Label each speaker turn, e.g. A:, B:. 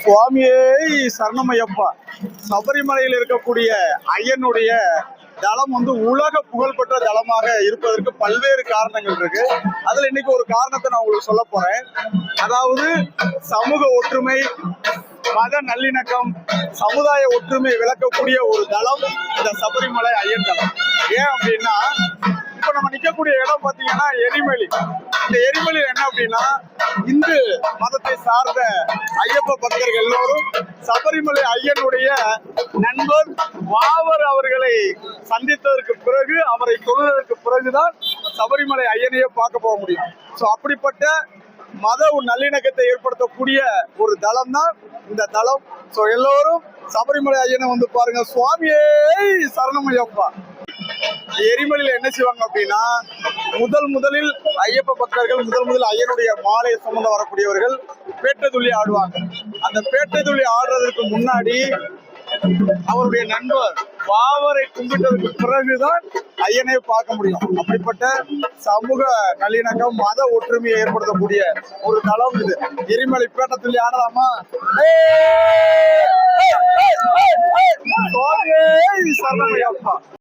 A: சுவாமியே சரணமையப்பா. சபரிமலையில் இருக்கக்கூடிய ஐயனுடைய தலம் உலக புகழ்பெற்ற தலமாக இருப்பதற்கு பல்வேறு காரணங்கள் இருக்கு. அதுல இன்னைக்கு ஒரு காரணத்தை நான் உங்களுக்கு சொல்ல போறேன். அதாவது சமூக ஒற்றுமை, மத நல்லிணக்கம், சமுதாய ஒற்றுமை விளக்கக்கூடிய ஒரு தலம் இந்த சபரிமலை ஐயன் தலம். ஏன் அப்படின்னா, இப்ப நம்ம நிக்கக்கூடிய இடம் பாத்தீங்கன்னா எரிமலை. இந்த எரிமலையில் என்ன அப்படின்னா, இந்து மதத்தை சார்ந்த ஐயப்ப பக்தர்கள் எல்லோரும் சபரிமலை ஐயனுடைய நண்பர் வாவர் அவர்களை சந்தித்ததற்கு பிறகு, அவரை தொழுதற்கு பிறகுதான் சபரிமலை ஐயனையே பார்க்க போக முடியும். சோ அப்படிப்பட்ட மத நல்லிணக்கத்தை ஏற்படுத்தக்கூடிய ஒரு தலம் தான் இந்த தலம். சோ எல்லோரும் சபரிமலை ஐயனை பாருங்க. சுவாமியே சரணமையப்பா. எரிமலையில என்ன செய்வாங்க அப்படின்னா, முதலில் ஐயப்ப பக்தர்கள் முதல் ஐயனுடைய மாலை சுமந்து வரக்கூடியவர்கள் பேட்டை துள்ளி ஆடுவாங்க. அந்த பேட்டை துள்ளி ஆடுறதுக்கு முன்னாடி அவருடைய நண்பர் வாவரை கும்பிட்டதுக்கு பிறகுதான் ஐயனை பார்க்க முடியும். அப்படிப்பட்ட சமூக நல்லிணக்கம், மத ஒற்றுமையை ஏற்படுத்தக்கூடிய ஒரு தலம் இது. எரிமலை பேட்டை துள்ளி ஆடலாமா? சரணமையப்பா.